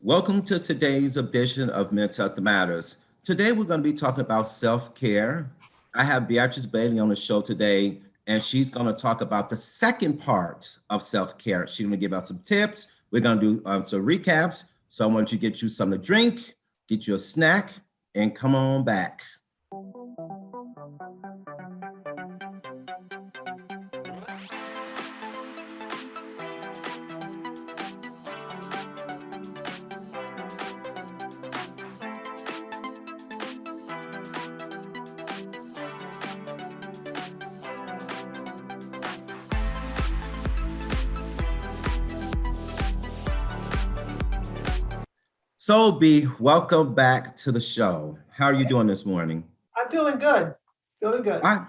Welcome to today's edition of Mental Health Matters. Today we're going to be talking about self-care. I have Beatrice Bailey on the show today, and she's going to talk about the second part of self-care. She's going to give us some tips. We're going to do some recaps. So I want you to get you something to drink, get you a snack, and come on back. So B, welcome back to the show. How are you doing this morning? I'm feeling good. Feeling good. I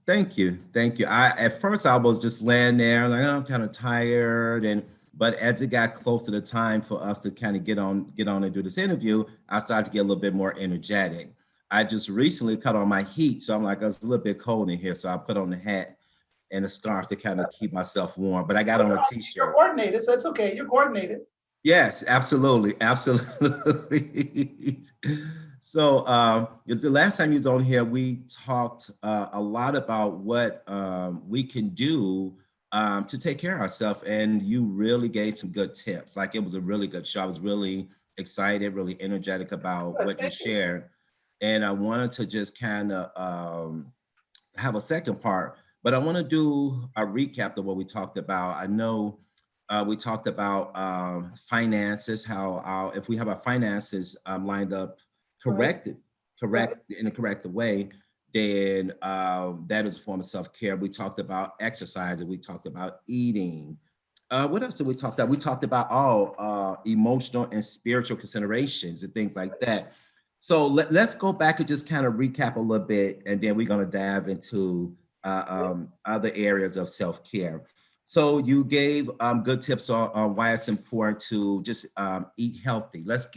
thank you, thank you. I at first I was just laying there like, oh, I'm kind of tired, and but as it got close to the time for us to kind of get on and do this interview, I started to get a little bit more energetic. I just recently cut on my heat, so I'm like, it's a little bit cold in here, so I put on the hat and a scarf to kind of keep myself warm. But I got on a You're t-shirt. coordinated, so it's okay. You're coordinated. Yes, absolutely, absolutely. So the last time you was on here, we talked a lot about what we can do to take care of ourselves, and you really gave some good tips. Like it was a really good show. I was really excited, really energetic about Good. what you Thank you. shared, and I wanted to just kind of have a second part, but I want to do a recap of what we talked about. I know we talked about finances, how if we have our finances lined up Right. corrected, Right. correct in a correct way, then that is a form of self-care. We talked about exercise, and we talked about eating. What else did we talk about? We talked about all emotional and spiritual considerations and things like that. So let's go back and just kind of recap a little bit, and then we're going to dive into other areas of self-care. So you gave good tips on why it's important to just eat healthy. Let's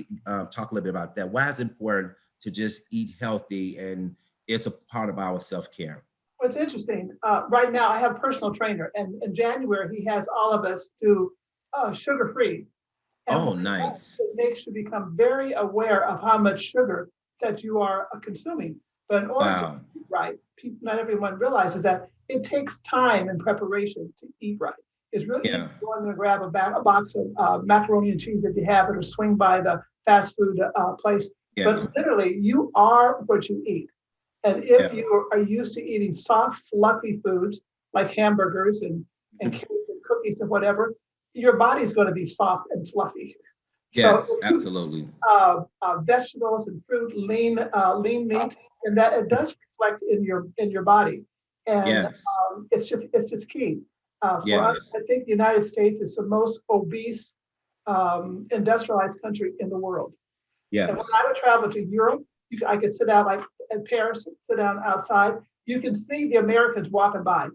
talk a little bit about that. Why it's important to just eat healthy, and it's a part of our self-care. What's interesting, right now I have a personal trainer, and in January he has all of us do sugar free. And Oh, what it does, nice. it makes you become very aware of how much sugar that you are consuming. But in order to Wow. eat right, not everyone realizes that it takes time and preparation to eat right. It's really easy Yeah. to go in and grab a box of macaroni and cheese if you have it, or swing by the fast food place. Yeah. But literally, you are what you eat. And Yeah. if you are used to eating soft, fluffy foods like hamburgers and cake and cookies and whatever, your body's going to be soft and fluffy. So Yes, if you absolutely. vegetables and fruit, lean meat, and that it does reflect in your body, and Yes. it's just key for us. Yes. I think the United States is the most obese industrialized country in the world. And when Yes. I would travel to Europe, I could sit down like in Paris, sit down outside. You can see the Americans walking by.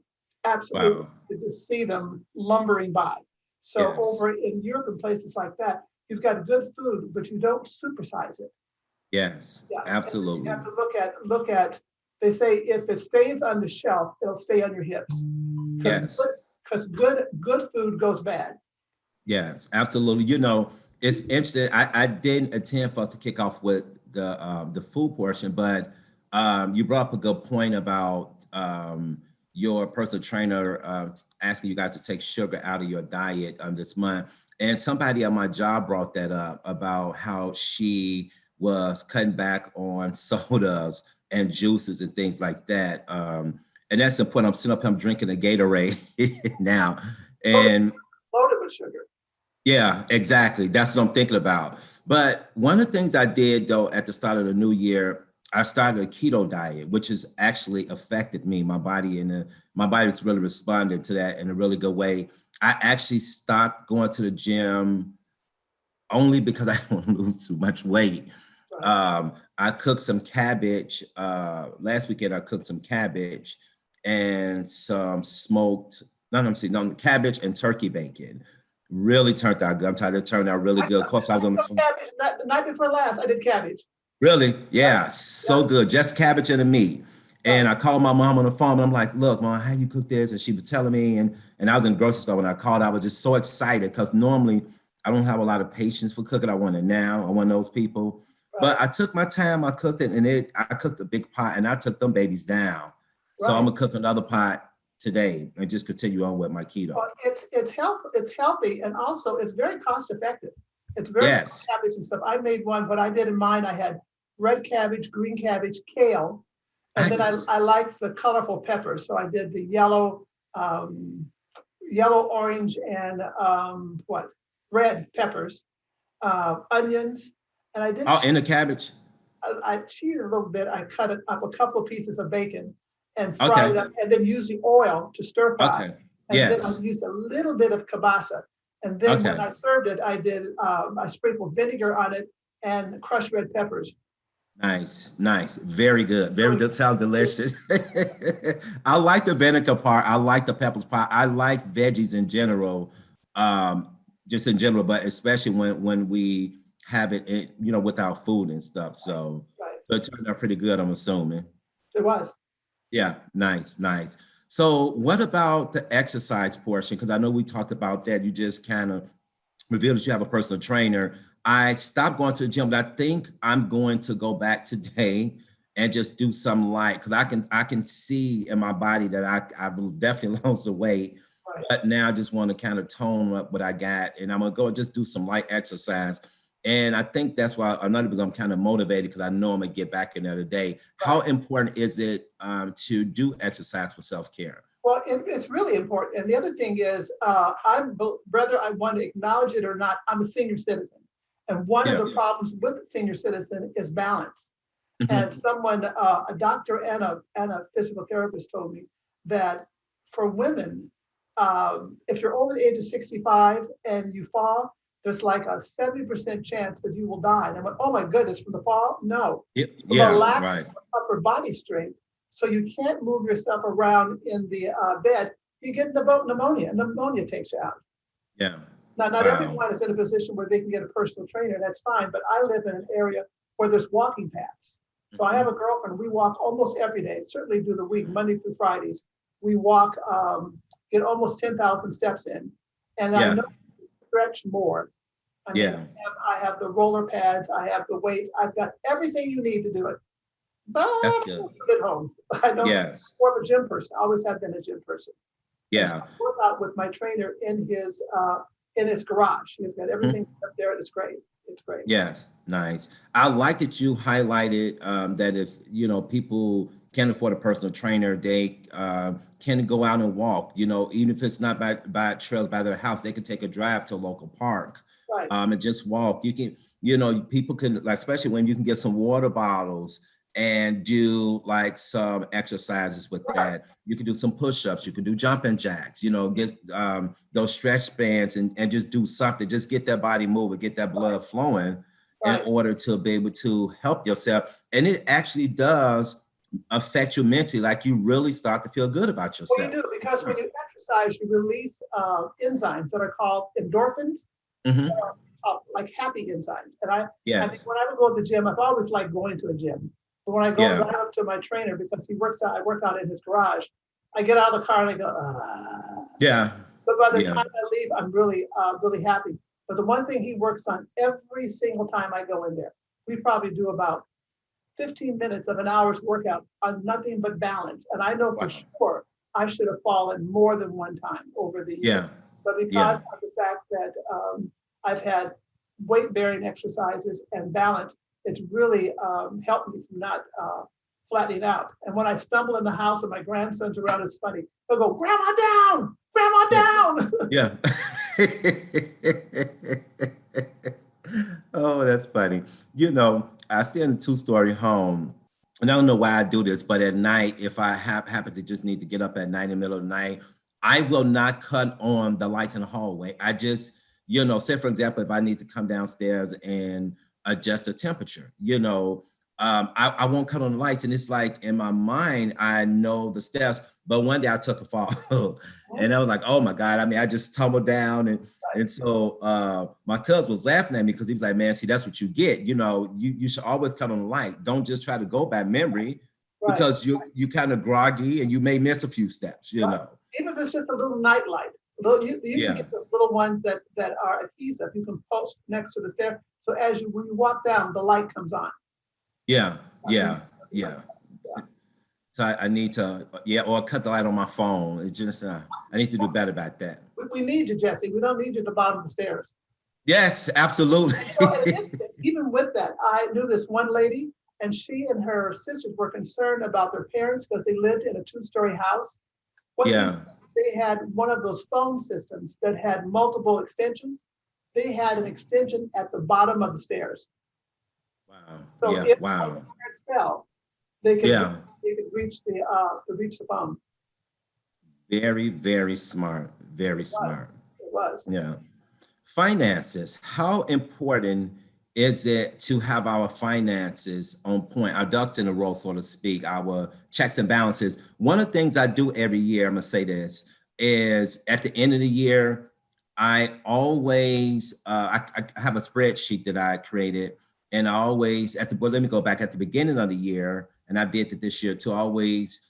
Absolutely, Wow. you just see them lumbering by. So Yes. over in Europe and places like that, you've got good food, but you don't supersize it. Yes. Yeah, and then you have Absolutely. to look at. They say if it stays on the shelf, it'll stay on your hips because Yes. good food goes bad. Yes, absolutely. You know, it's interesting. I didn't intend for us to kick off with the food portion, but you brought up a good point about your personal trainer asking you guys to take sugar out of your diet this month. And somebody at my job brought that up about how she was cutting back on sodas and juices and things like that. And that's the point. I'm sitting up, I'm drinking a Gatorade now, Loaded, and loaded with sugar. yeah, exactly. That's what I'm thinking about. But one of the things I did though at the start of the new year, I started a keto diet, which has actually affected me, my body, and my body's really responded to that in a really good way. I actually stopped going to the gym only because I don't lose too much weight. Right. I cooked some cabbage. Last weekend, I cooked some cabbage and some smoked, no, no, I'm saying, no, cabbage and turkey bacon. Really turned out good. I'm telling you, it turned out really good. Of course, I was on the phone. Cabbage. The night before last, I did cabbage. Really? Yep. Yeah, Yep. so good. Just cabbage and the meat. And Right. I called my mom on the phone, and I'm like, "Look, mom, how you cook this?" And she was telling me, and I was in the grocery store when I called. I was just so excited because normally I don't have a lot of patience for cooking. I want it now. I'm one of those people. But Right, I took my time. I cooked it, and I cooked a big pot, and I took them babies down. So I'm right. gonna cook another pot today and just continue on with my keto. Well, it's healthy, and also it's very cost effective. It's very good Yes. cabbage and stuff. I made one. What I did in mine, I had red cabbage, green cabbage, kale, and then Nice. I liked the colorful peppers. So I did the yellow, um, yellow, orange, and what red peppers, onions, and I didn't. Oh, in the cabbage. I cheated a little bit. I cut it up a couple of pieces of bacon and fried Okay. it up, and then used the oil to stir fry. Okay. And then I Yes. used a little bit of kielbasa. And then when Okay. I served it, I sprinkled vinegar on it and crushed red peppers. Nice. Nice. Very good. Very Really, good. Sounds delicious. I like the vinegar part. I like the peppers part. I like veggies in general, um, just in general, but especially when we have it in, with our food and stuff. So right. so it turned out pretty good, I'm assuming. It was. Yeah, nice, nice. So what about the exercise portion? Because I know we talked about that. You just kind of revealed that you have a personal trainer. I stopped going to the gym, but I think I'm going to go back today and just do some light because I can see in my body that I've definitely lost the weight, Right. but now I just want to kind of tone up what I got, and I'm gonna go and just do some light exercise. And I think that's why another reason I'm kind of motivated because I know I'm gonna get back in there today. How Right. important is it to do exercise for self care? Well, it's really important. And the other thing is, whether I want to acknowledge it or not, I'm a senior citizen. And one of Yeah. the problems with the senior citizen is balance. And Hmm. someone, a doctor and a physical therapist told me that for women, if you're over the age of 65 and you fall, there's like a 70% chance that you will die. And I went, oh my goodness, from the fall? No, Yeah, from a yeah, lack right. of upper body strength. So you can't move yourself around in the bed. You get pneumonia, and pneumonia takes you out. Yeah. Now, not Wow. everyone is in a position where they can get a personal trainer. That's fine. But I live in an area where there's walking paths. So I have a Hmm. girlfriend. We walk almost every day, certainly do the week, Monday through Fridays. We walk, get almost 10,000 steps in. And I Yeah, know stretch more. I mean, yeah. I have the roller pads, I have the weights, I've got everything you need to do it. But That's I good. don't do it at home. I don't. I'm Yes. more of a gym person. I always have been a gym person. And so Yeah. I work out with my trainer in his garage. He's got everything Mhm. up there, and it's great. It's great. Yes. Nice. I like that you highlighted that if people can't afford a personal trainer, they can go out and walk. Even if it's not by trails by their house, they can take a drive to a local park Right, and just walk. You can, people can like, especially when you can get some water bottles and do like some exercises with right, that. You can do some push-ups, you can do jumping jacks, get those stretch bands and just do something, just get that body moving, get that blood flowing in right. order to be able to help yourself. And it actually does affect you mentally, like you really start to feel good about Well, you yourself. do For because when sure. you exercise, you release enzymes that are called endorphins, Hmm. like happy enzymes. I mean, Yes. when I would go to the gym, I've always liked going to a gym. But when I go Yeah. drive up to my trainer because he works out, I work out in his garage. I get out of the car and I go, ah. Yeah. But by the Yeah. time I leave, I'm really happy. But the one thing he works on every single time I go in there, we probably do about 15 minutes of an hour's workout on nothing but balance. And I know for Wow. sure I should have fallen more than one time over the Yeah. years. But because Yeah. of the fact that I've had weight bearing exercises and balance, it's really helped me from not flattening out. And when I stumble in the house and my grandson's around, it's funny. They'll go, Grandma down, Grandma Yeah. down. Yeah. Oh, that's funny. I stay in a two-story home, and I don't know why I do this, but at night, if I happen to just need to get up at night in the middle of the night, I will not cut on the lights in the hallway. I just, say for example, if I need to come downstairs and adjust the temperature, I won't cut on the lights. And it's like in my mind, I know the steps, but one day I took a fall and I was like, oh my God. I mean, I just tumbled down and so my cousin was laughing at me because he was like, man, see, that's what you get. You should always cut on the light. Don't just try to go by memory Right, because you kind of groggy and you may miss a few steps. right. Even if it's just a little night light. Though you can Yeah. get those little ones that are adhesive. You can post next to the stair. So as you when you walk down, the light comes on. Yeah. You Yeah. like Yeah. that. So I need to, yeah, or cut the light on my phone. It's just, I need to do better about that. We need you, Jesse. We don't need you at the bottom of the stairs. Yes, And so, in absolutely. addition, even with that, I knew this one lady, and she and her sisters were concerned about their parents because they lived in a two-story house. What Yeah. they had one of those phone systems that had multiple extensions. They had an extension at the bottom of the stairs. Wow. So Yeah. if one of Wow. the parents fell, they could Yeah. reach the phone. Very, very smart. Very It was. smart. It was. Yeah. Finances. How important is it to have our finances on point, our ducks in a row, so to speak, our checks and balances? One of the things I do every year, I'm gonna say this, is at the end of the year, I always I have a spreadsheet that I created, and I always at the well, let me go back at the beginning of the year, and I did it this year to always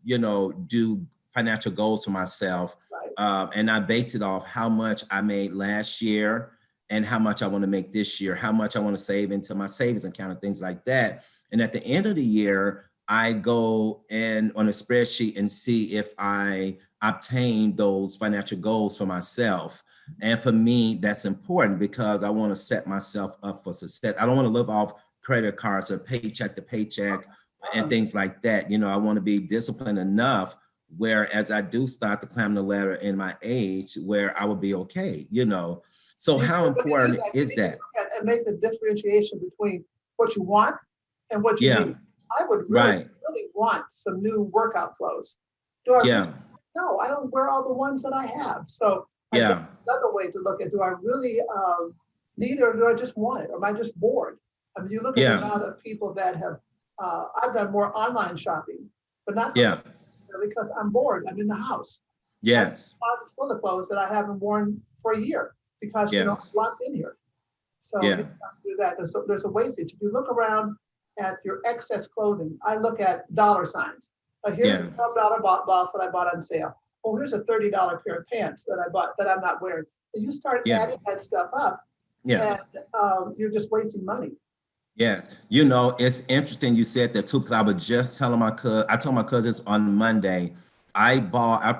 do financial goals for myself, Right. and I based it off how much I made last year and how much I want to make this year, how much I want to save into my savings account and things like that. And at the end of the year, I go in on a spreadsheet and see if I obtain those financial goals for myself. And for me, that's important because I want to set myself up for success. I don't want to live off credit cards or paycheck to paycheck and things like that. I want to be disciplined enough where as I do start to climb the ladder in my age, where I will be okay. So how When you do important that, you is need to that? look at and make the differentiation between what you want and what you Yeah, need. I would really, right. really want some new workout clothes. Do I really? Yeah, No, I don't wear all the ones that I have. So I guess yeah, another way to look at, do I really need it, or do I just want it? Or am I just bored? I mean, you look at the yeah, amount of people that have, I've done more online shopping, but not for yeah, clothes necessarily because I'm bored. I'm in the house. I have yes, closets full of clothes that I haven't worn for a year because I'm yes, locked in here. So you yeah, have to do that. There's a wastage. If you look around at your excess clothing, I look at dollar signs. Here's a yeah, $12 boss that I bought on sale. Oh, here's a $30 pair of pants that I bought that I'm not wearing. And you start yeah, adding that stuff up, yeah. and you're just wasting money. Yes, it's interesting you said that too, because I was just telling I told my cousins on Monday, I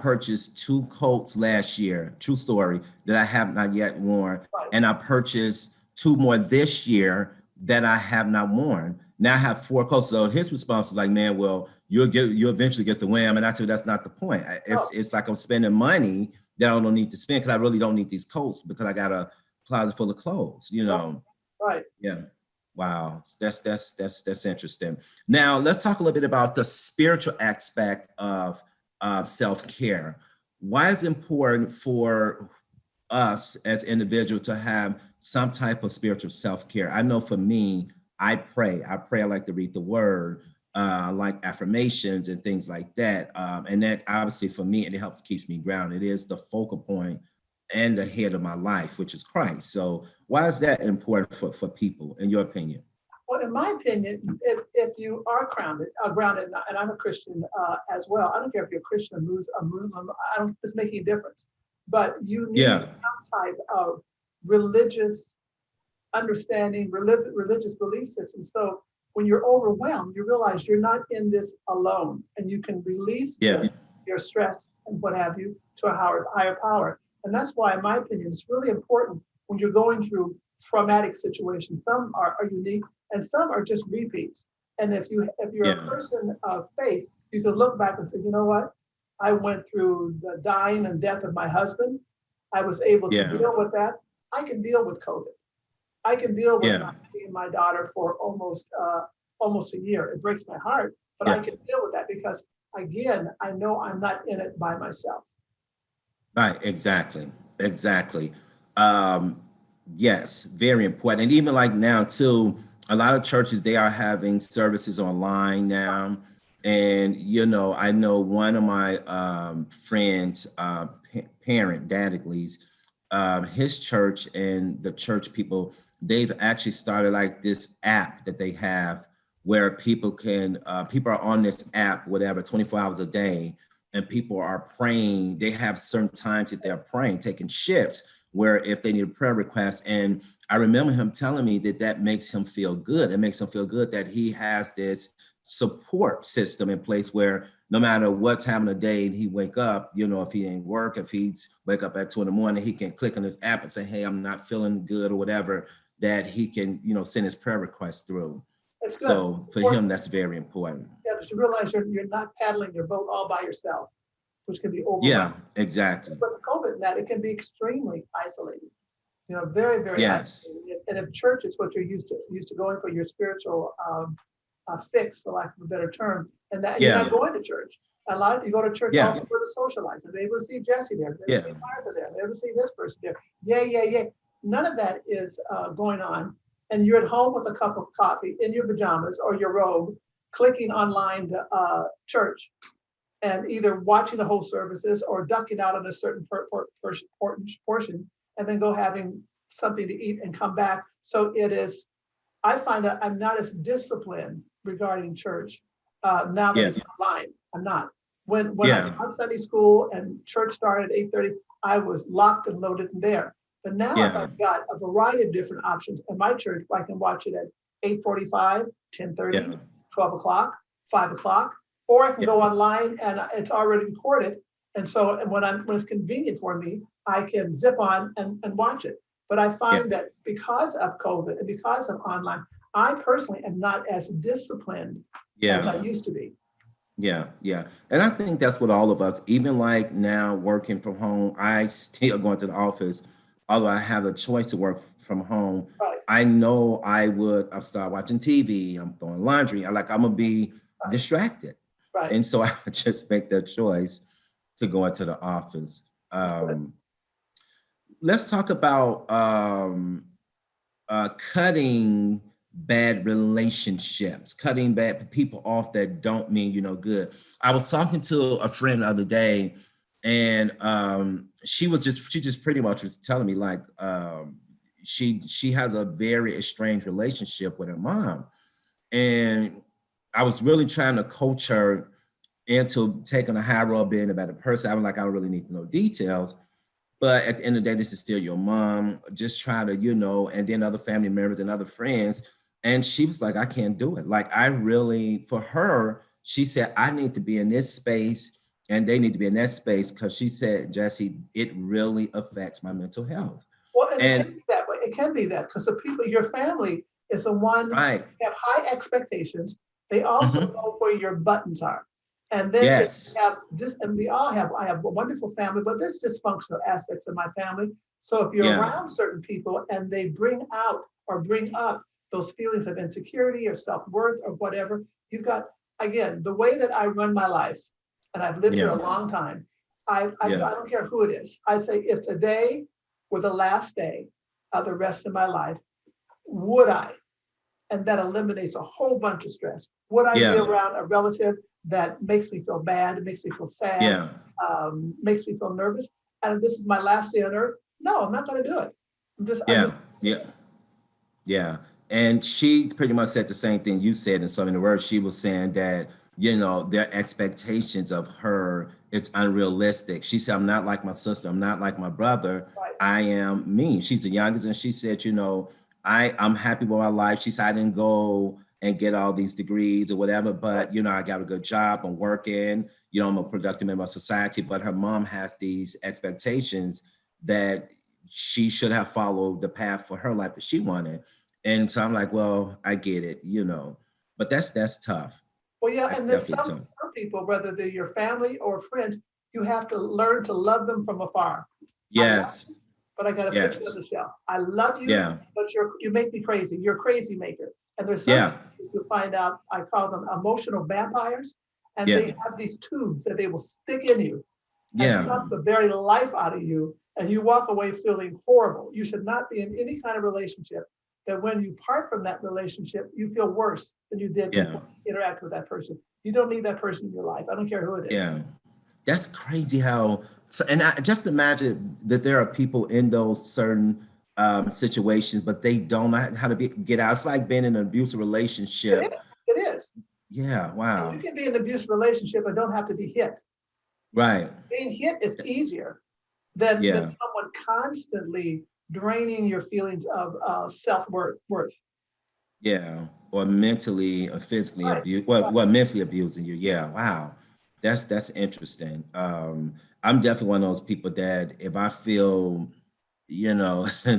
purchased two coats last year, true story, that I have not yet worn. Right. And I purchased two more this year that I have not worn. Now I have four coats. So his response was like, man, well, you'll eventually get the wham. And I said, that's not the point. Oh, It's like I'm spending money that I don't need to spend because I really don't need these coats because I got a closet full of clothes. right, right. Yeah. Wow, that's interesting. Now let's talk a little bit about the spiritual aspect of self-care. Why is it important for us as individuals to have some type of spiritual self-care? I know for me, I pray. I like to read the word, like affirmations and things like that. And that obviously for me, and it helps keeps me grounded. It is the focal point and the head of my life, which is Christ. So why is that important for people, in your opinion? Well, in my opinion, if you are grounded, and I'm a Christian as well. I don't care if you're a Christian, a Muslim. I don't. It's making a difference. But you need Yeah, some type of religious understanding, religious belief system. So when you're overwhelmed, you realize you're not in this alone, and you can release yeah, your stress and what have you to a higher power. And that's why, in my opinion, it's really important when you're going through traumatic situations. Some are unique, and some are just repeats. And if you're a yeah, person of faith, you can look back and say, you know what? I went through the dying and death of my husband. I was able to yeah, deal with that. I can deal with COVID. I can deal with yeah, not seeing my daughter for almost a year. It breaks my heart, but I yeah. can deal with that because again, I know I'm not in it by myself. Right, exactly, exactly. Um, yes, very important. And even like now too, a lot of churches they are having services online now. And I know one of my friends, parent, dad at least, his church and the church people, they've actually started like this app that they have where people are on this app, whatever, 24 hours a day, and people are praying. They have certain times that they're praying, taking shifts where if they need a prayer request. And I remember him telling me that that makes him feel good. It makes him feel good that he has this support system in place where no matter what time of the day he wake up, you know, if he ain't work, if he's wake up at 2 in the morning, he can click on his app and say, hey, I'm not feeling good or whatever, that he can, you know, send his prayer request through. It's good. So for Or, him, that's very important. yeah, but you realize you're not paddling your boat all by yourself, which can be Yeah, overwhelming. exactly. With COVID, that it can be extremely isolating. Very, very Yes. isolating. And if church is what you're used to going for your spiritual fix, for lack of a better term, and that you're not Yeah. going to church. A lot of you go to church Yeah. also for the socialize, and be able to see Jesse there, be able to Yeah. see Martha there, be able to see this person there. Yeah, yeah, yeah. None of that is going on. And you're at home with a cup of coffee in your pajamas or your robe, clicking online to church and either watching the whole services or ducking out on a certain portion and then go having something to eat and come back. So it is, I find that I'm not as disciplined regarding church now that Yeah. it's online. I'm not. When I Yeah. taught Sunday school and church started at 8:30, I was locked and loaded in there. But now if Yeah. I've got a variety of different options in my church, I can watch it at 8:45, 10:30, Yeah. 12 o'clock, 5 o'clock, or I can Yeah. go online and it's already recorded. And so when it's convenient for me, I can zip on and watch it. But I Yeah. find that because of COVID and because of online, I personally am not as disciplined as Yeah. I used to be. Yeah. Yeah. And I think that's what all of us, even like now working from home, I still going to the office, although I have a choice to work from home. Right, I know I'll start watching TV, I'm throwing laundry. I'm gonna be right, distracted. right. And so I just make that choice to go into the office. That's good. Um, let's talk about cutting bad relationships, cutting bad people off that don't mean you no good. I was talking to a friend the other day, and she just pretty much was telling me like she has a very estranged relationship with her mom, and I was really trying to coach her into taking a high road, being a better person. I was like, I don't really need to know details, but at the end of the day, this is still your mom. Just try to, you know, and then other family members and other friends. And she was like, I can't do it. Like, I really, for her, she said, I need to be in this space and they need to be in that space because she said, Jesse, it really affects my mental health. Well, and it can And be that way. It can be that because the people, your family is the one right. have high expectations. They also Hmm. know where your buttons are. And then if Yes. you have this, and we all have, I have a wonderful family, but there's dysfunctional aspects of my family. So if you're Yeah. around certain people and they bring out or bring up those feelings of insecurity or self-worth or whatever, you've got, again, the way that I run my life, and I've lived here Yeah. a long time, I Yeah. don't care who it is. I'd say if today were the last day of the rest of my life, would I? And that eliminates a whole bunch of stress. Would I be Yeah. around a relative that makes me feel bad, makes me feel sad, Yeah. makes me feel nervous? And this is my last day on earth? No, I'm not going to do it. I'm Yeah. just, Yeah. Yeah. And she pretty much said the same thing you said in so many words. She was saying that, you know, their expectations of her, it's unrealistic. She said, I'm not like my sister. I'm not like my brother. right, I am me. She's the youngest. And she said, you know, I'm happy with my life. She said, I didn't go and get all these degrees or whatever, right. but, you know, I got a good job. I'm working, you know, I'm a productive member of society. But her mom has these expectations that she should have followed the path for her life that she wanted. And so I'm like, well, I get it, you know, but that's tough. Well, yeah, That's and then definitely tough. some people, whether they're your family or friends, you have to learn to love them from afar. I love Yes, you, but I got to put you on yes, the shelf. I love you, yeah, but you make me crazy. You're a crazy maker. And there's some yeah, people you find out, I call them emotional vampires, and yeah, they have these tubes that they will stick in you and yeah, suck the very life out of you, and you walk away feeling horrible. You should not be in any kind of relationship that when you part from that relationship, you feel worse than you did yeah, before you interact with that person. You don't need that person in your life. I don't care who it is. yeah. That's crazy how, so, and I just imagine that there are people in those certain situations, but they don't know how to get out. It's like being in an abusive It relationship. is. It is. Yeah, And you wow. can be in an abusive relationship and don't have to be hit. Right. Being hit is easier than Yeah. someone constantly draining your feelings of self-worth. Yeah. Or mentally or physically Right, abuse. right, Well, mentally abusing you. Yeah. Wow. That's interesting. I'm definitely one of those people that if I feel,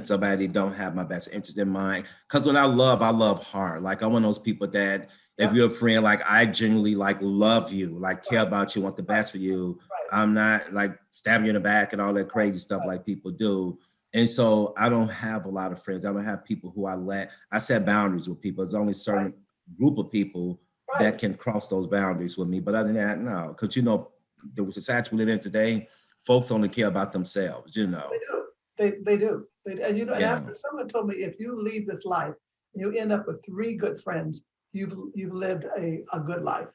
somebody don't have my best interest in mind. Because when I love hard. Like I'm one of those people that if yeah, you're a friend, like I genuinely like love you, like care right, about you, want the right, best for you. right, I'm not like stabbing you in the back and all that crazy stuff right, like people do. And so I don't have a lot of friends. I don't have people who I set boundaries with people. There's only a right, certain group of people right. that can cross those boundaries with me. But other than that, no, because the society we live in today, folks only care about themselves. They do. They do. And and Yeah, after someone told me, if you leave this life and you end up with three good friends, you've lived a good life.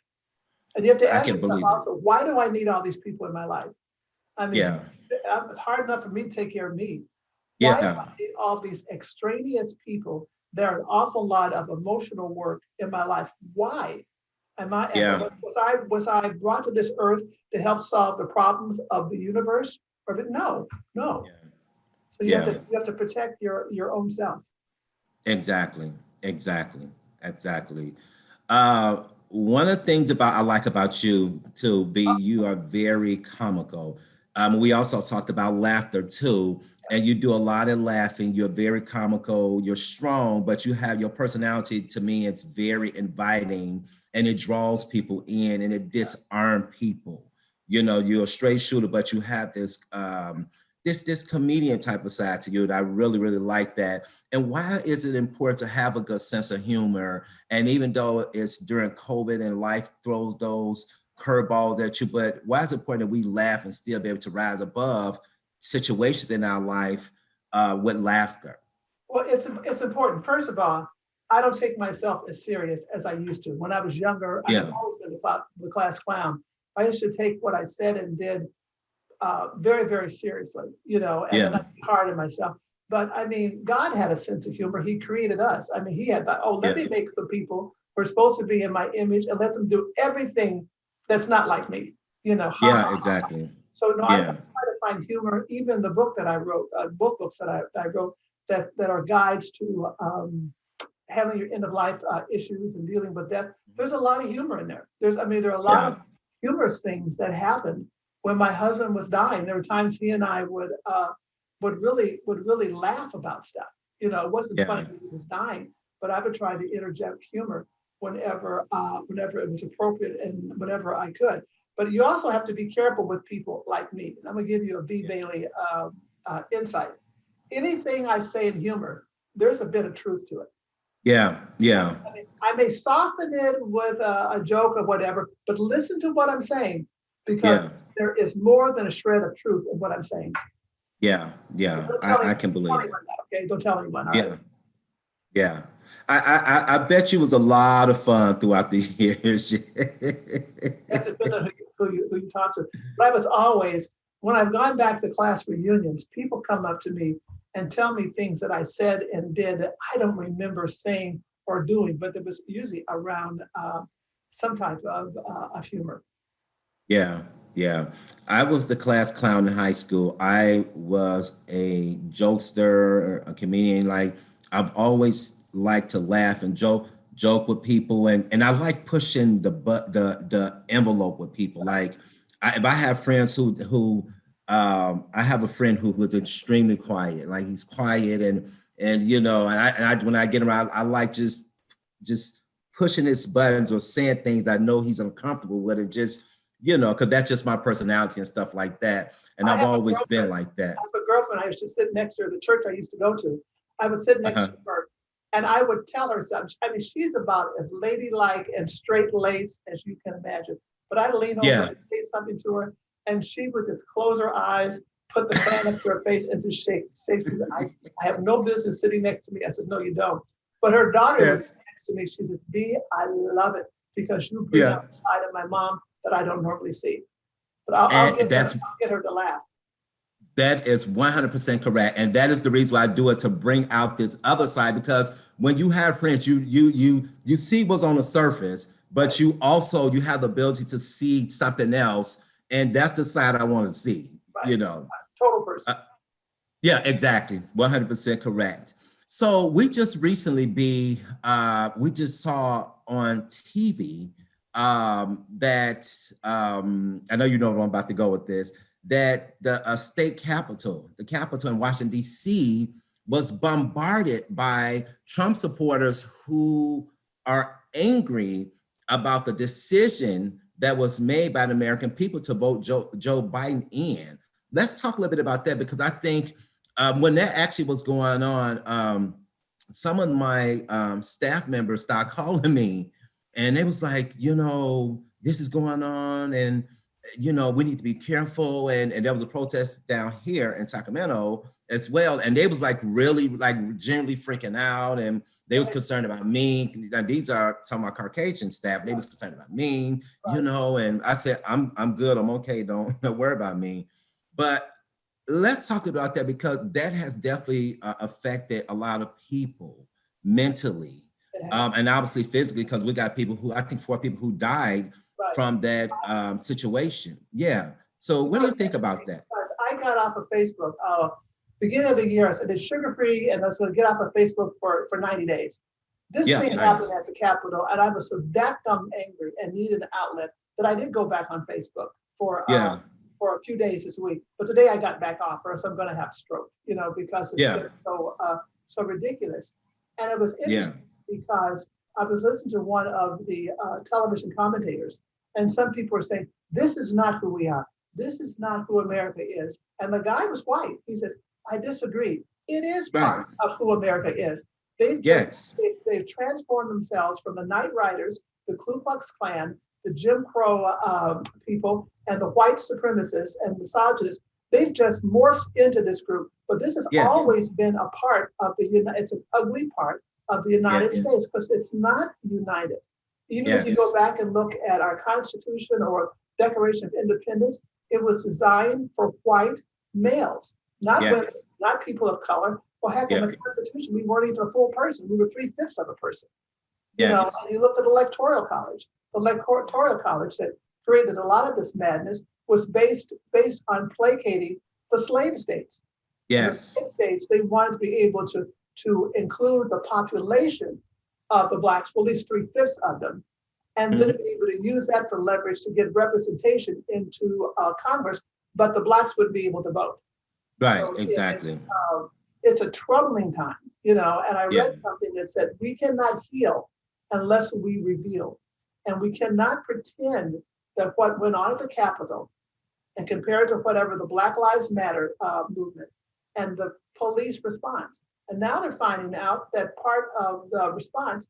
And you have to I ask can yourself believe it. also, why do I need all these people in my life? I Yeah, mean, it's hard enough for me to take care of me. Why do yeah, I need all these extraneous people? There are an awful lot of emotional work in my life. Why? yeah, Was I brought to this earth to help solve the problems of the universe? Or no, no. yeah, So yeah. you have to protect your own self. Exactly, exactly, exactly. One of the things I like about you too, B, you are very comical. We also talked about laughter too, and you do a lot of laughing. You're very comical. You're strong, but you have your personality. To me, it's very inviting, and it draws people in, and it disarms people. You're a straight shooter, but you have this comedian type of side to you. And I really, really like that. And why is it important to have a good sense of humor? And even though it's during COVID and life throws those curveballs at you, but why is it important that we laugh and still be able to rise above situations in our life with laughter? Well, it's important. First of all, I don't take myself as serious as I used to. When I was younger, I have Yeah, always been the class clown. I used to take what I said and did very, very seriously, and then yeah, I'd be hard on myself. But I mean, God had a sense of humor. He created us. I mean, He had that, oh, let yeah, me make some people who are supposed to be in my image and let them do everything that's not like me, ha yeah, ha. exactly. So no, I try Yeah, to find humor. Even the book that I wrote, both books that I wrote that are guides to handling your end of life issues and dealing with death. There's a lot of humor in there. There are a lot yeah, of humorous things that happened when my husband was dying. There were times he and I would really laugh about stuff. It wasn't funny yeah, because he was dying, but I would try to interject humor whenever it was appropriate and whenever I could. But you also have to be careful with people like me. And I'm going to give you a B. yeah, Bailey insight. Anything I say in humor, there's a bit of truth to it. yeah, yeah, I may soften it with a joke or whatever, but listen to what I'm saying because yeah, there is more than a shred of truth in what I'm saying. yeah, So yeah. don't tell, I can don't tell believe it. anyone that, okay? Don't tell anyone, all right? Yeah. Yeah. I bet you was a lot of fun throughout the years. That's it, depends on who you talk to. But I was always, when I've gone back to class reunions, people come up to me and tell me things that I said and did that I don't remember saying or doing, but there was usually around some type of humor. Yeah, yeah. I was the class clown in high school. I was a jokester, a comedian. Like I've always liked to laugh and joke with people, and I like pushing the envelope with people. Like if I have friends who I have a friend who was extremely quiet. Like he's quiet and I when I get around, I like just pushing his buttons or saying things I know he's uncomfortable with, and just because that's just my personality and stuff like that. And I I've have a always been girlfriend. like I that. have a girlfriend. I used to sit next to her. The church I used to go to, I would sit next Uh-huh. to her, and I would tell her something. I mean, she's about as ladylike and straight laced as you can imagine. But I'd lean over Yeah. and say something to her, and she would just close her eyes, put the fan up to her face, and just shake. She said, I have no business sitting next to me. I said, no, you don't. But her daughter was Yes. next to me. She says, B, I love it because you bring Yeah. out a side of my mom that I don't normally see. But I'll And get her. that's I'll get her to laugh. that is 100% correct. And that is the reason why I do it, to bring out this other side, because when you have friends, you see what's on the surface, Right. but you have the ability to see something else And that's the side I want to see, right, you know. total person. Yeah, exactly. 100% correct. So we just recently we just saw on TV that I know you know where I'm about to go with this, that the state capitol, the capitol in Washington, D.C., was bombarded by Trump supporters who are angry about the decision that was made by the American people to vote Joe Biden in. Let's talk a little bit about that, because I think when that actually was going on, some of my staff members started calling me, and they was like, you know, this is going on, and you know, we need to be careful. And there was a protest down here in Sacramento as well, and they was like really like genuinely freaking out, and they was Right, concerned about me. Now, these are some of my Caucasian staff. They was concerned about me, you right. know, and I said, I'm good, I'm okay, don't worry about me. But let's talk about that, because that has definitely affected a lot of people mentally, It has. and obviously physically, because we got people who, I think 4 people who died Right. from that situation. Yeah. So You what know, do you it's think about interesting that? because I got off of Facebook beginning of the year. I said it's sugar free, and I was going to get off of Facebook for 90 days. This Yeah, thing happened nice. at the Capitol, and I was so dadgum angry and needed an outlet that I did go back on Facebook for uh, Yeah, for a few days this week. But today I got back off, or else I'm going to have stroke, because it's yeah, just so ridiculous. And it was yeah, interesting because I was listening to one of the television commentators, and some people were saying, "This is not who we are. This is not who America is." And the guy was white. He says, "I disagree. It is right. part of who America is. They've just Yes, they've transformed themselves from the Night Riders, the Ku Klux Klan, the Jim Crow people, and the white supremacists and misogynists. They've just morphed into this group. But this has yeah, always been a part of the United. It's an ugly part of the yeah, United States because it's not united. Even if you go yes, back and look at our Constitution or Declaration of Independence, it was designed for white males, not women, yes, not people of color. Well, heck, in yeah, the Constitution, we weren't even a full person. We were 3/5 of a person. yes, And you looked at the Electoral College. The Electoral College that created a lot of this madness was based on placating the slave states. And the yes, slave states, they wanted to be able to include the population of the blacks, well, at least 3/5 of them, and then mhm, be able to use that for leverage to get representation into Congress, but the blacks wouldn't be able to vote. right, So exactly. it's a troubling time, and I Yeah, read something that said we cannot heal unless we reveal. And we cannot pretend that what went on at the Capitol and compare it to whatever the Black Lives Matter movement and the police response. And now they're finding out that part of the response,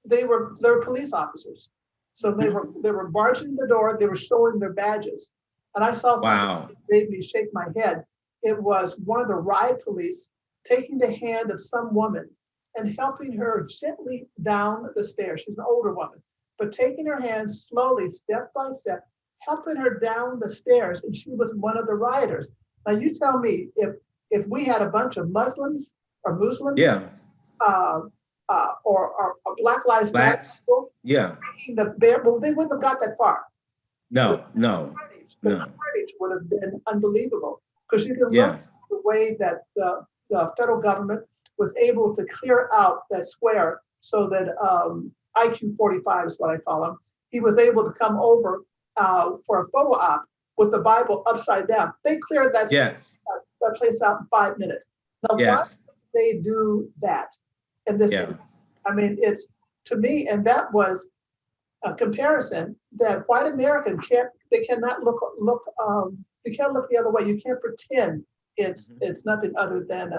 they're police officers. So they mhm, were they were barging in the door, they were showing their badges. And I saw something wow, that made me shake my head. It was one of the riot police taking the hand of some woman and helping her gently down the stairs. She's an older woman, but taking her hand slowly, step by step, helping her down the stairs, and she was one of the rioters. Now you tell me if we had a bunch of Muslims or Muslims yeah, uh, or Black Lives Matter blacks, people yeah, taking the bear, well, they wouldn't have got that far. The no, no, the no, carnage would have been unbelievable because you can look yeah, at the way that the federal government was able to clear out that square so that IQ 45 is what I call him. He was able to come over for a photo op with the Bible upside down. They cleared yes, that place out in 5 minutes. Now, why yes, did they do that in this yeah, instance? I mean, it's to me, and that was a comparison that white American can't, they cannot they can't look the other way. You can't pretend it's mhm, it's nothing other than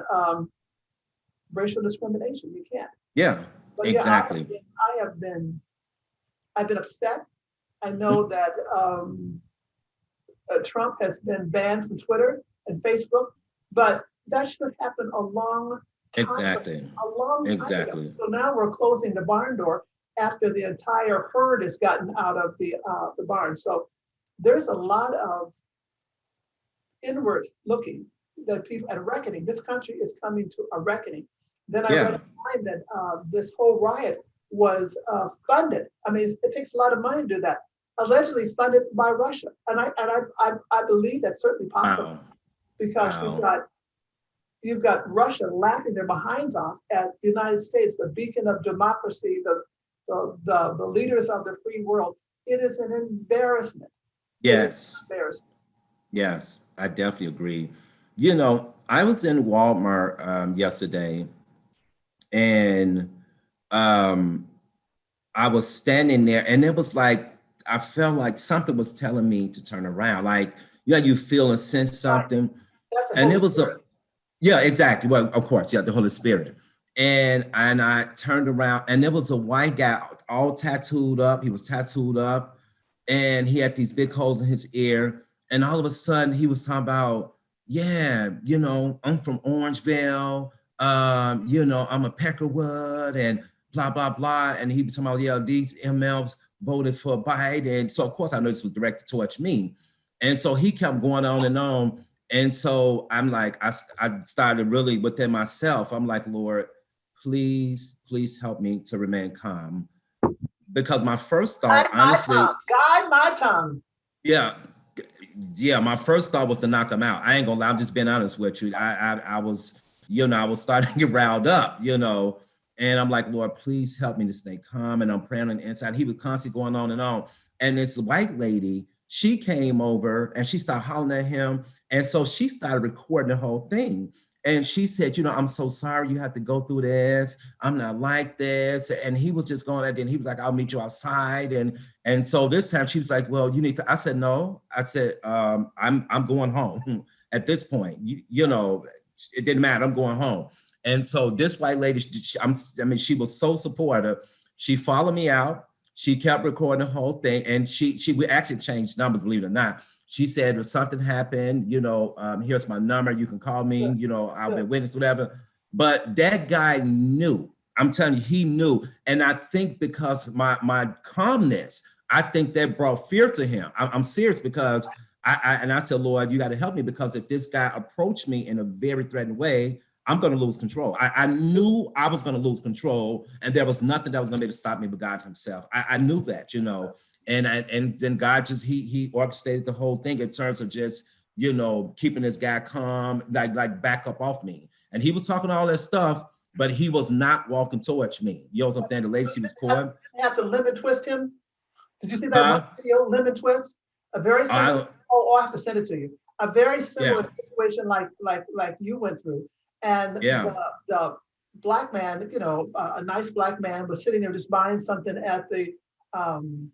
racial discrimination. You can't. yeah, But yeah, exactly. I've been upset. I know Mhm, that Trump has been banned from Twitter and Facebook, but that should have happened exactly, a long time ago. exactly. So now we're closing the barn door after the entire herd has gotten out of the barn. So there's a lot of inward looking that people at a reckoning. This country is coming to a reckoning. Then I read Yeah, online that this whole riot was funded. I mean, it takes a lot of money to do that. allegedly funded by Russia. And I believe that's certainly possible Wow. because Wow. you've got Russia laughing their behinds off at the United States, the beacon of democracy, the leaders of the free world. It is an embarrassment. It is Yes. embarrassing. Yes. I definitely agree. You know, I was in Walmart yesterday, and um, I was standing there, and it was like I felt like something was telling me to turn around. Like, you feel and sense Right. something, That's the and Holy it was Spirit. a yeah, exactly. Well, of course, yeah, the Holy Spirit. And I turned around, and there was a white guy all tattooed up. He was tattooed up, and he had these big holes in his ear. And all of a sudden, he was talking about, yeah, I'm from Orangeville. I'm a Peckerwood, and blah blah blah. And he was talking about, yeah, these MLs voted for Biden. So of course, I know this was directed towards me. And so he kept going on and on. And so I'm like, I started really within myself. I'm like, Lord, please help me to remain calm. Because my first thought, Guide my honestly, tongue. Guide my tongue. yeah, yeah, my first thought was to knock him out. I ain't gonna lie, I'm just being honest with you. I was, I was starting to get riled up, and I'm like, Lord, please help me to stay calm. And I'm praying on the inside. He was constantly going on and on. And this white lady, she came over and she started hollering at him. And so she started recording the whole thing. And she said, I'm so sorry you had to go through this. I'm not like this. And he was just going, and then he was like, I'll meet you outside. And so this time she was like, well, you need to, I said, no. I said, I'm going home at this point. It didn't matter. I'm going home. And so this white lady, she was so supportive. She followed me out. She kept recording the whole thing. And we actually changed numbers, believe it or not. She said, if something happened, here's my number. You can call me, Good, I'll be good. a witness, whatever. But that guy knew. I'm telling you, he knew. And I think because my calmness, I think that brought fear to him. I'm serious because I said, Lord, you got to help me because if this guy approached me in a very threatening way, I'm going to lose control. I knew I was going to lose control, and there was nothing that was going to be able to stop me but God Himself. I knew that, and then God just he orchestrated the whole thing in terms of just keeping this guy calm, like back up off me. And he was talking all that stuff, but he was not walking towards me. You know what I'm saying? The lady she was Have, calling, have to lemon twist him. Did you see that one huh? video, lemon twist? A very similar. I I have to send it to you. A very similar yeah, situation like you went through, and yeah, the black man, a nice black man was sitting there just buying something um,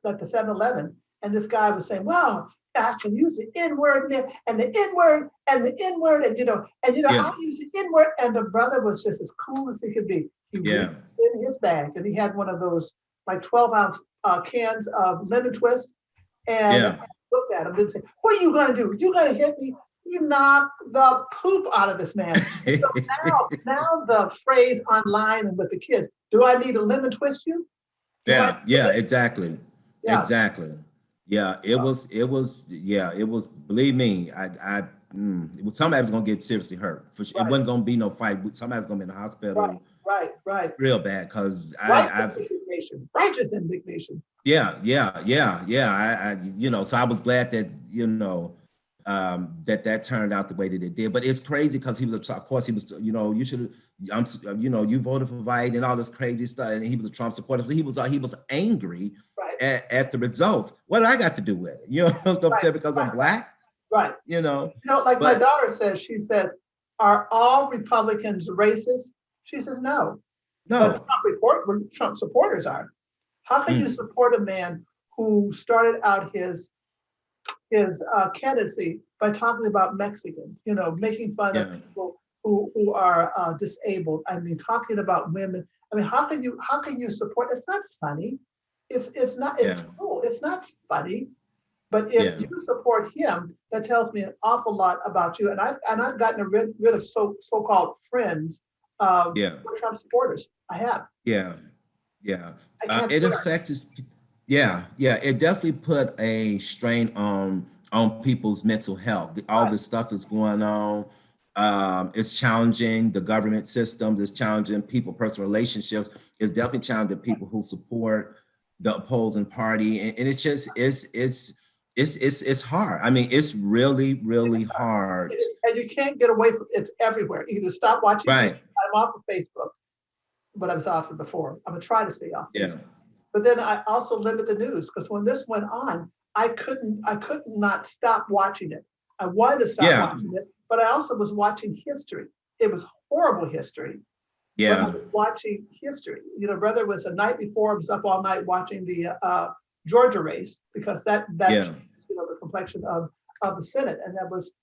at the 7-Eleven, and this guy was saying, "Well, I can use the N word there, and the N word, and the N word, yeah, I'll use the N word." And the brother was just as cool as he could be. He reached yeah, in his bag, and he had one of those like 12-ounce cans of lemon twist, and yeah. looked at him and said, "What are you gonna do? You gonna hit me?" You knock the poop out of this man. So now the phrase online and with the kids, do I need to lemon twist you? Do I? Yeah, yeah, exactly. Yeah. Exactly. Yeah, it was, believe me, somebody was gonna get seriously hurt. It Right. wasn't gonna be no fight. Somebody's gonna be in the Right, hospital right. real bad because Righteous I've indignation. Righteous indignation. yeah. So I was glad that, that turned out the way that it did. But it's crazy because of course, he was, you should, you voted for Biden and all this crazy stuff. And he was a Trump supporter. So he was angry Right, at the result. What do I got to do with it? You know what I'm right, saying? Because I'm right, black, right. you know, Like my but daughter says, she says, are all Republicans racist? She says, no. But no. Trump supporters are. How can you Mm, support a man who started out his candidacy by talking about Mexicans, making fun of yeah, people who are disabled. I mean, talking about women. I mean, how can you support? It's not funny. It's not. yeah, It's cruel. It's not funny. But if yeah, you support him, that tells me an awful lot about you. And I've gotten rid of so-called friends yeah. who are Trump supporters. I have. Yeah, yeah. I can't It bear. affects us. Yeah, yeah. It definitely put a strain on people's mental health. All Right. this stuff is going on. It's challenging the government systems. It's challenging people, personal relationships. It's definitely challenging people who support. the opposing party, and it's just it's hard. I mean, it's really really hard. And you can't get away from it's everywhere. Either stop watching TV. Right. I'm off of Facebook, but I was off it before. I'm gonna try to stay off Yeah. Facebook. But then I also limit the news because when this went on, I could not stop watching it. I wanted to stop Yeah. watching it, but I also was watching history. It was horrible history, but I Yeah. was watching history. Whether it was the night before, I was up all night watching the Georgia race because that Yeah. changed, the complexion of the Senate, and that was.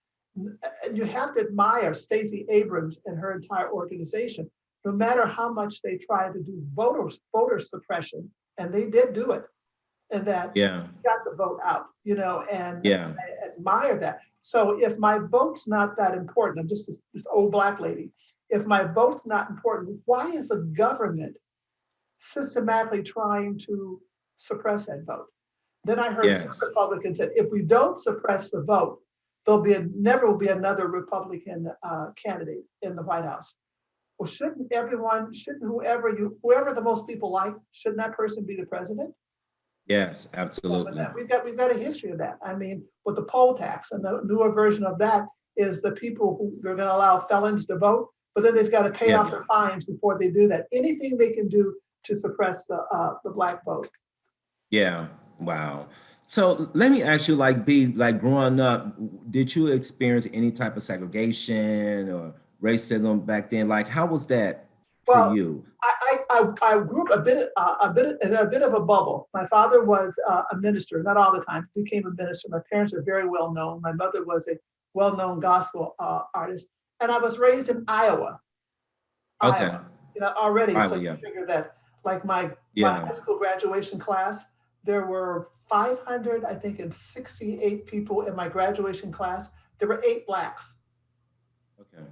And you have to admire Stacey Abrams and her entire organization. No matter how much they tried to do voter suppression, and they did do it, and that Yeah. got the vote out, and Yeah. I admire that. So if my vote's not that important, I'm just this old black lady. If my vote's not important, why is the government systematically trying to suppress that vote? Then I heard some Yes. Republicans said, if we don't suppress the vote, never will be another Republican candidate in the White House. Well, shouldn't whoever the most people like, shouldn't that person be the president? Yes. Yeah, but Absolutely. we've got a history of that. I mean, with the poll tax, and the newer version of that is the people who they're going to allow felons to vote, but then they've got to pay Yeah. off their fines before they do that. Anything they can do to suppress the black vote. Yeah. Wow. So let me ask you, like, like growing up, did you experience any type of segregation or racism back then? Like, how was that for Well, you? I grew up a bit in a bit of a bubble. My father was a minister, not all the time. Became a minister. My parents are very well known. My mother was a well known gospel artist, and I was raised in Iowa. Okay. Iowa, already. All So right. you Yeah. figure that, like my Yeah. high school graduation class, there were 500, I think, and 68 people in my graduation class. There were 8 blacks. Okay.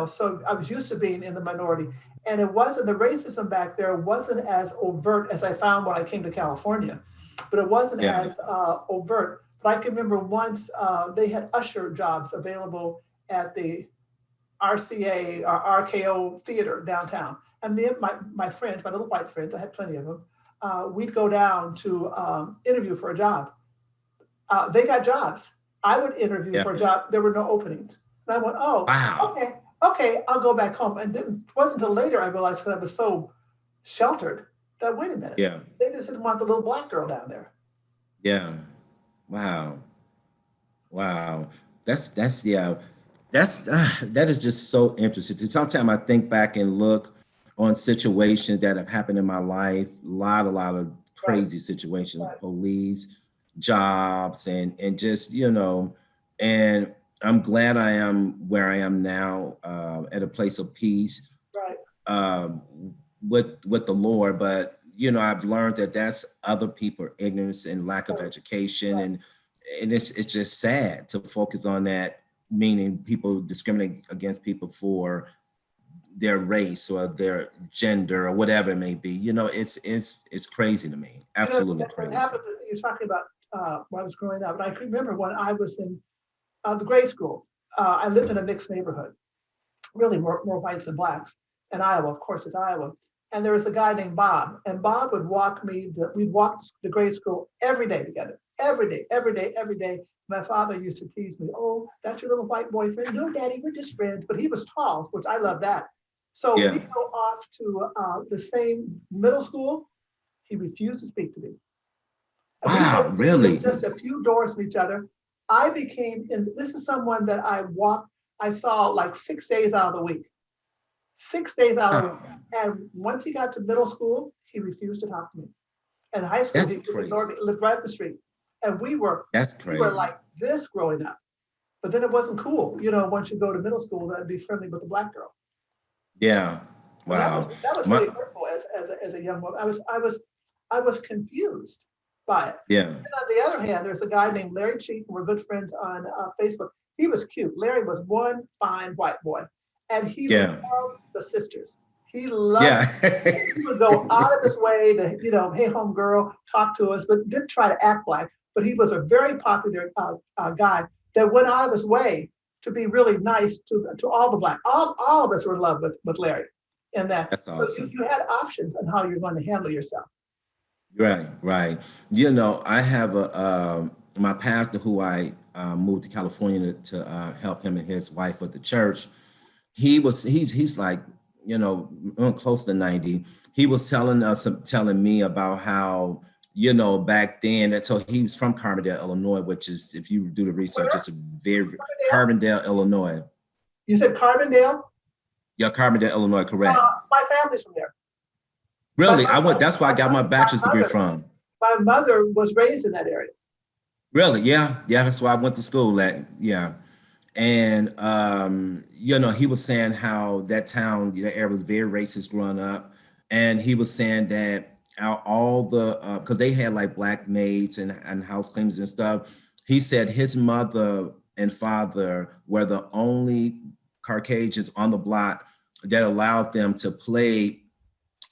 So I was used to being in the minority. And it wasn't the racism back there wasn't as overt as I found when I came to California, but it wasn't Yeah. as overt. But I can remember once they had usher jobs available at the RCA or RKO theater downtown. And me and my friends, my little white friends, I had plenty of them, we'd go down to interview for a job. They got jobs. I would interview Yeah. for a job. There were no openings. And I went, oh, Wow. okay, I'll go back home. And it wasn't until later I realized because I was so sheltered that, wait a minute, Yeah. they just didn't want the little black girl down there. Yeah. Wow. Wow. That's yeah. That's that is just so interesting. Sometimes I think back and look on situations that have happened in my life. A lot of Right, crazy situations, right, police, jobs, and just and I'm glad I am where I am now, at a place of peace, right. um, with the Lord. But I've learned that that's other people ignorance and lack of Right, education, right. and it's just sad to focus on that. Meaning, people discriminate against people for their race or their gender or whatever it may be. It's crazy to me. Absolutely That crazy. happened. You're talking about when I was growing up, and I can remember when I was in the grade school. I lived in a mixed neighborhood, really more whites than blacks. In Iowa, of course, it's Iowa. And there was a guy named Bob, and Bob would walk me. We'd walk to grade school every day together, every day, every day, every day. My father used to tease me, "Oh, that's your little white boyfriend." No, Daddy, we're just friends. But he was tall, which I love that. So we Yeah. go off to the same middle school. He refused to speak to me. And Wow. we lived Really? just a few doors from each other. I became, and this is someone that I saw like 6 days out of the week, 6 days out of the week. Wow. And once he got to middle school, he refused to talk to me. And high school, That's he just crazy. ignored me, lived right up the street. And That's we were crazy. like this growing up. But then it wasn't cool, once you go to middle school, to be friendly with a black girl. Yeah. And Wow. that was My really hurtful as a young woman. I was confused by it. yeah. And on the other hand, there's a guy named Larry Cheek, and we're good friends on Facebook. He was cute. Larry was one fine white boy, and he Yeah. loved the sisters. He loved. Yeah. He would go out of his way to, hey, home girl, talk to us, but didn't try to act like. But he was a very popular guy that went out of his way to be really nice to all the black. All of us were in love with Larry, and that That's so awesome. you had options on how you're going to handle yourself. Right, right. You know, I have a my pastor who I moved to California help him and his wife with the church. He's like, you know, close to 90. He was telling me about how, you know, back then, that so he was from Carbondale, Illinois, which is, if you do the research, Where? it's a very Carbondale? Carbondale, Illinois. You said Carbondale? Yeah, Carbondale, Illinois, correct. My family's from there. My Really, I went. mother, That's where I got my bachelor's my degree mother, from. my mother was raised in that area. Really, yeah, yeah. That's why I went to school. At yeah, and you know, he was saying how that town, the area was very racist growing up, and he was saying that all the because they had like black maids and house cleaners and stuff. He said his mother and father were the only Caucasians on the block that allowed them to play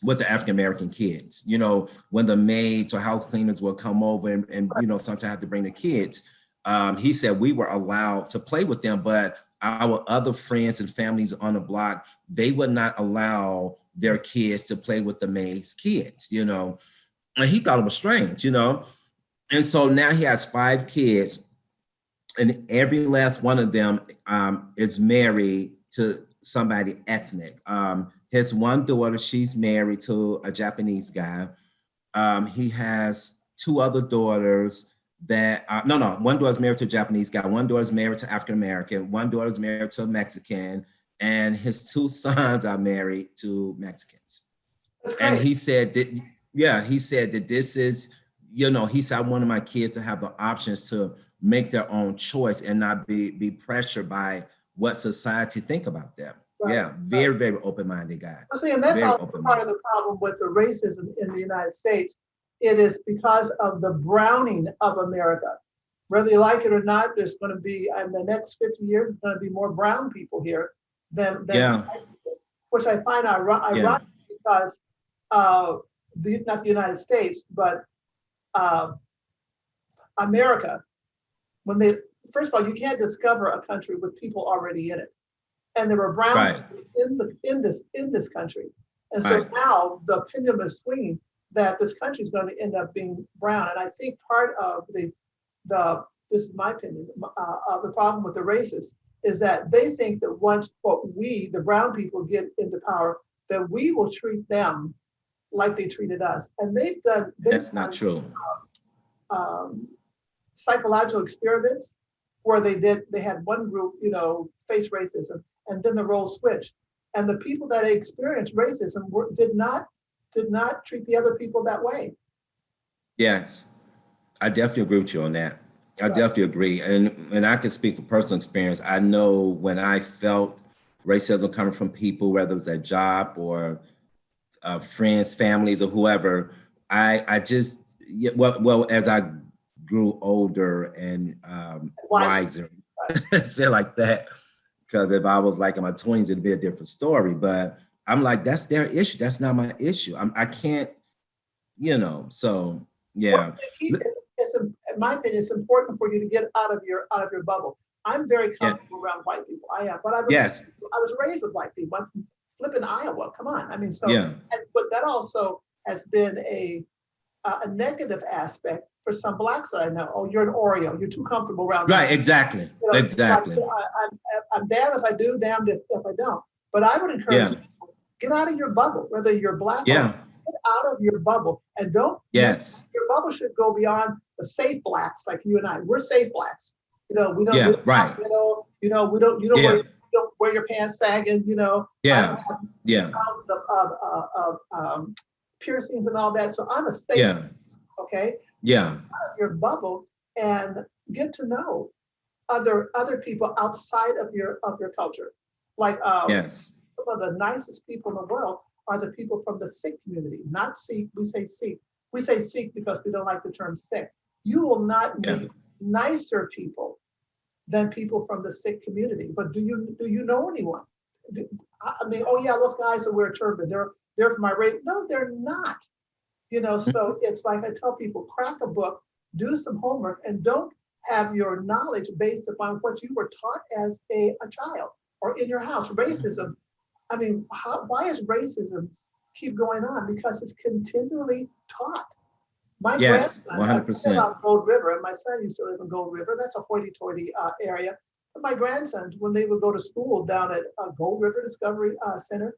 with the African American kids. You know, when the maids or house cleaners will come over and you know, sometimes have to bring the kids. He said we were allowed to play with them, but our other friends and families on the block, they would not allow their kids to play with the maids' kids, you know. And he thought it was strange, you know. And so now he has 5 kids, and every last one of them is married to somebody ethnic. His one daughter, she's married to a Japanese guy. He has 2 other daughters that no, one daughter's married to a Japanese guy, one daughter's married to African American, one daughter's married to a Mexican, and his 2 sons are married to Mexicans. That's And great. he said that, yeah, he said that this is, you know, he said I wanted my kids to have the options to make their own choice and not be pressured by what society think about them. Right, Yeah, right. very open-minded guy. Well, see, and that's Very also part of open-minded. the problem with the racism in the United States. It is because of the browning of America. Whether you like it or not, there's going to be, in the next 50 years, there's going to be more brown people here than Yeah, white people, which I find yeah, ironic because not the United States, but uh, America, when they, first of all, you can't discover a country with people already in it, and there were brown right, people in this country. And so right. now the pendulum is swinging that this country is going to end up being brown. And I think part of the this is my opinion of the problem with the racists is that they think that once quote we the brown people get into power, that we will treat them like they treated us. And they've That's not done true. um, psychological experiments where they had one group, face racism, and then the role switched. And the people that experienced racism did not treat the other people that way. Yes, I definitely agree with you on that. I Right. definitely agree, and I can speak for personal experience. I know when I felt racism coming from people, whether it was at job or friends, families, or whoever. I just, yeah, well, as I grew older and Wiser. wiser, Right. say like that, because if I was like in my 20s, it'd be a different story. But I'm like, that's their issue. That's not my issue. I can't, you know. So Well, yeah, in my opinion, it's important for you to get out of your bubble. I'm very yeah, comfortable around white people. I am, but yes, I was raised with white people. I'm from flipping Iowa. Come on, I mean, so yeah, but that also has been a negative aspect for some blacks that I know. Oh, you're an Oreo. You're too comfortable around me. right, exactly, It's like exactly, I'm damned if I do, damned if I don't. But I would encourage yeah, you, get out of your bubble, whether you're black or yeah, get out of your bubble, and don't yes, your bubble should go beyond the safe blacks like you and I. We're safe blacks. We yeah, don't right, we don't you don't wear yeah, you don't wear your pants sagging. I don't yeah, have yeah, thousands of piercings and all that. So I'm a safe. yeah, Okay, yeah, your bubble and get to know other people outside of your culture. Like yes, some of the nicest people in the world are the people from the Sikh community, not Sikh. We say Sikh. We say Sikh because we don't like the term Sikh. You will not yeah, meet nicer people than people from the Sikh community. But do you know anyone? I mean, oh yeah, those guys that wear turban, they're from Arabia. No, they're not. So it's like I tell people, crack a book, do some homework, and don't have your knowledge based upon what you were taught as a child or in your house. Racism, I mean, why is racism keep going on? Because it's continually taught. My Yes, grandson, I live 100%. out Gold River, and my son used to live in Gold River. That's a hoity-toity area. But my grandson, when they would go to school down at Gold River Discovery Center,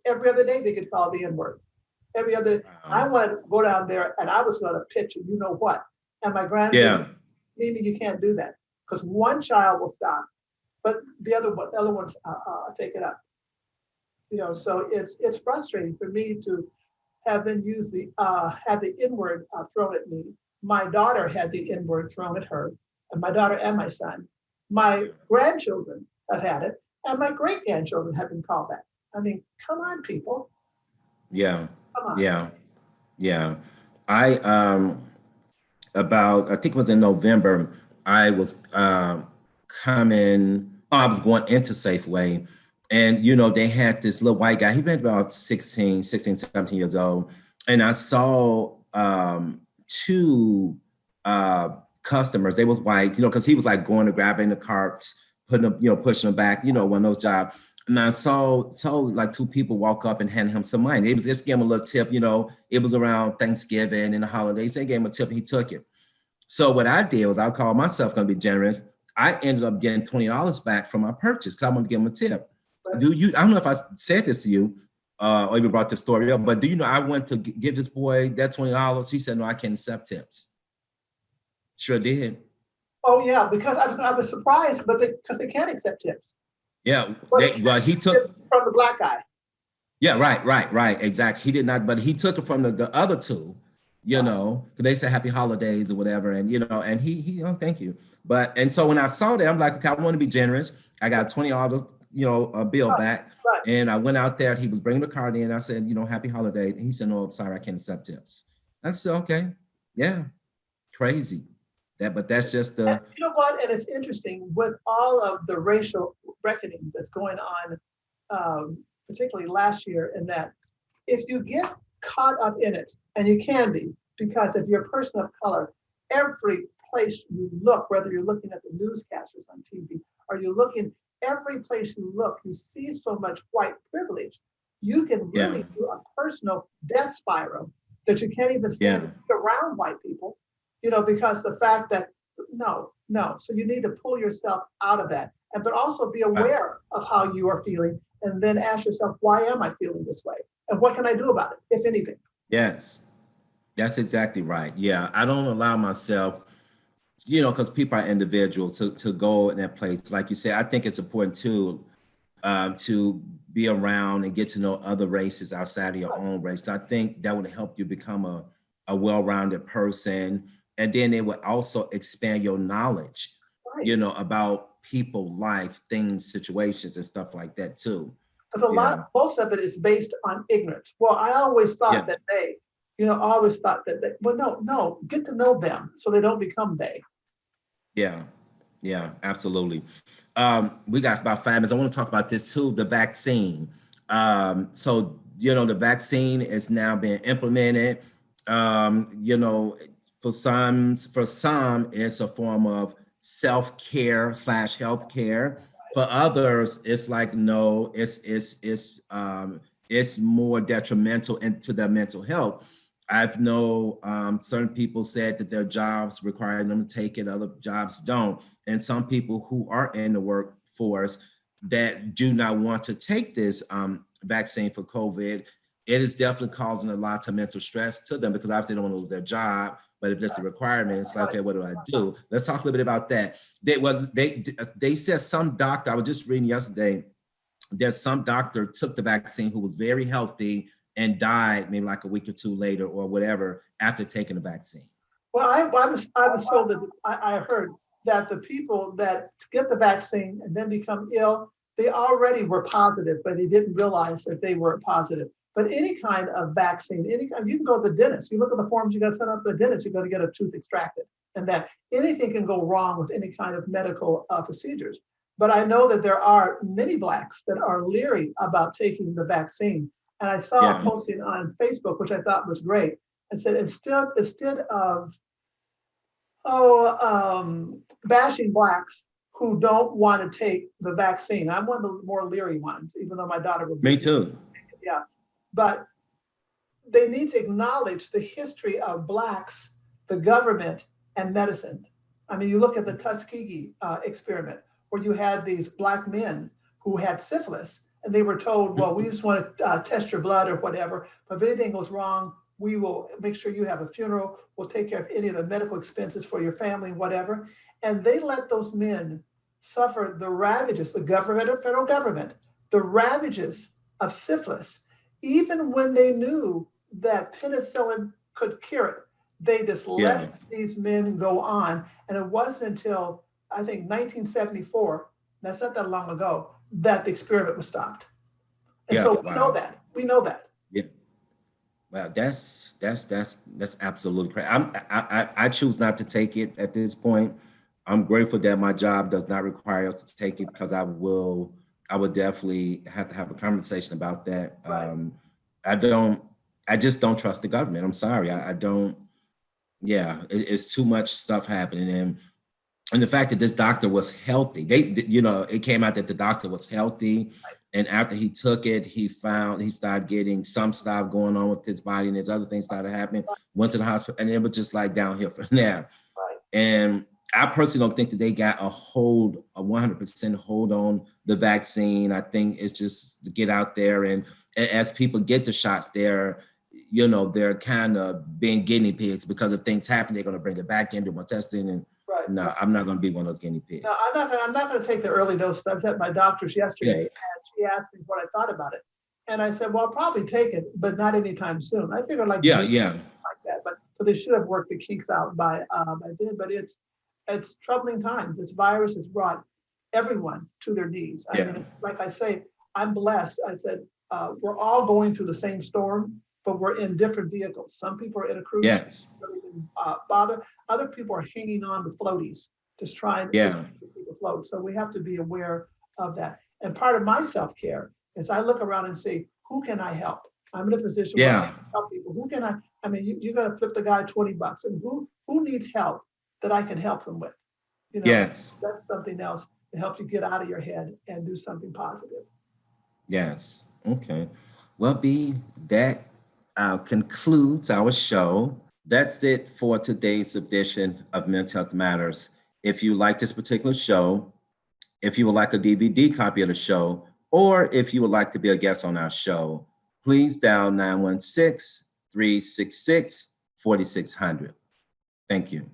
every other day they could call the N-word. Every other, I Wow. wanted to go down there and I was going to pitch and you know what. And my grandson said, Yeah, Mimi, you can't do that because one child will stop, but the other ones take it up. So it's frustrating for me to have been used had the N word thrown at me. My daughter had the N word thrown at her, and my daughter and my son. My grandchildren have had it, and my great grandchildren have been called that. I mean, come on, people, yeah, come on. yeah, yeah. I about I think it was in November. I was coming. Oh, I was going into Safeway, and they had this little white guy. He been about 16, 17 years old, and I saw two customers. They was white, because he was like going to grabbing the carts, putting them, pushing them back. One of those jobs. And I saw like two people walk up and hand him some money. It was just give him a little tip. It was around Thanksgiving and the holidays. They gave him a tip. He took it. So what I did was I called myself going to be generous. I ended up getting $20 back from my purchase because I wanted to give him a tip. But Do you? I don't know if I said this to you or even brought this story up, but do you know I went to give this boy that $20? He said, "No, I can't accept tips." Sure did. oh yeah, because I was surprised, but because they can't accept tips, Yeah. but they Well, can he accept took. tips from the black guy. Yeah. Right. Exactly. He did not, but he took it from the other two. Wow. Because they said happy holidays or whatever, and and he oh thank you. But and so when I saw that, I'm like, okay, I want to be generous. I got $20, a bill Right, back, right. and I went out there. He was bringing the card in. I said, happy holiday. And he said, no, sorry, I can't accept tips. I said, okay, yeah, crazy. But that's just And the you know what? And it's interesting with all of the racial reckoning that's going on, particularly last year, in that if you get caught up in it, and you can be, because if you're a person of color, every place you look, whether you're looking at the newscasters on TV or you're looking, every place you look, you see so much white privilege. You can yeah, really do a personal death spiral that you can't even stand yeah, to be around white people, because the fact that no, no. So you need to pull yourself out of that. And but also be right, aware of how you are feeling and then ask yourself, why am I feeling this way? And what can I do about it, if anything? yes, that's exactly right. Yeah, I don't allow myself, because people are individuals to go in that place. Like you said, I think it's important to be around and get to know other races outside of your Right, own race. I think that would help you become a well-rounded person. And then it would also expand your knowledge, right. about people, life, things, situations, and stuff like that too. Because Yeah. most of it is based on ignorance. Well, I always thought Yeah. that I always thought that well, no, no, get to know them so they don't become they. Yeah. Yeah, absolutely. We got about 5 minutes. I want to talk about this too, the vaccine. So, the vaccine is now being implemented. For some, it's a form of self-care slash healthcare. For others, it's like, no, it's more detrimental into their mental health. I've know certain people said that their jobs require them to take it, other jobs don't. And some people who are in the workforce that do not want to take this vaccine for COVID, it is definitely causing a lot of mental stress to them because obviously they don't want to lose their job. But if it's a requirement, it's like, Right. okay, what do I do? Let's talk a little bit about that. They said some doctor, I was just reading yesterday, there's some doctor took the vaccine who was very healthy and died maybe like a week or two later or whatever after taking the vaccine. Well, I was told that I heard that the people that get the vaccine and then become ill, they already were positive, but they didn't realize that they were positive. But any kind of vaccine, any kind, you can go to the dentist. You look at the forms you got sent up to the dentist, you're going to get a tooth extracted, and that anything can go wrong with any kind of medical procedures. But I know that there are many blacks that are leery about taking the vaccine. And I saw a Yeah, posting on Facebook, which I thought was great. I said instead of bashing blacks who don't want to take the vaccine. I'm one of the more leery ones, even though my daughter would me be, too. yeah. But they need to acknowledge the history of Blacks, the government, and medicine. I mean, you look at the Tuskegee experiment, where you had these Black men who had syphilis, and they were told, well, we just want to test your blood or whatever, but if anything goes wrong, we will make sure you have a funeral. We'll take care of any of the medical expenses for your family, whatever. And they let those men suffer the ravages, the government or federal government, the ravages of syphilis, even when they knew that penicillin could cure it. They just Yeah. let these men go on. And it wasn't until, I think, 1974, that's not that long ago, that the experiment was stopped. And Yeah. so we know Wow. that. We know that. Yeah. Wow. That's absolutely crazy. I choose not to take it at this point. I'm grateful that my job does not require us to take it because I would definitely have to have a conversation about that. Right. I don't, I just don't trust the government. I'm sorry. I don't, yeah, it's too much stuff happening. And the fact that this doctor was healthy, it came out that the doctor was healthy. And after he took it, he started getting some stuff going on with his body and his other things started happening, went to the hospital, and it was just like downhill from there. Right. And I personally don't think that they got a 100% hold on the vaccine. I think it's just to get out there, and as people get the shots, they're kind of being guinea pigs because if things happen, they're going to bring it back in, do more testing, and Right. no, I'm not going to be one of those guinea No, pigs. I'm not going to take the early dose. I was at my doctor's yesterday, Yeah, and she asked me what I thought about it, and I said, "Well, I'll probably take it, but not anytime soon." I figured like yeah, June, yeah, like that, but so they should have worked the kinks out by then. But it's troubling times. This virus has brought everyone to their knees. I yeah, mean, like I say, I'm blessed. I said we're all going through the same storm, but we're in different vehicles. Some people are in a cruise ship, yes, really didn't bother. Other people are hanging on to floaties, just trying to yeah, keep afloat. So we have to be aware of that. And part of my self-care is I look around and say, who can I help? I'm in a position where I yeah, can help people. Who can I mean, you're gonna flip the guy $20 and who needs help that I can help them with? So yes, that's something else to help you get out of your head and do something positive. yes. Okay. Well, B, that concludes our show. That's it for today's edition of Mental Health Matters. If you like this particular show, if you would like a DVD copy of the show, or if you would like to be a guest on our show, please dial 916 366 4600. Thank you.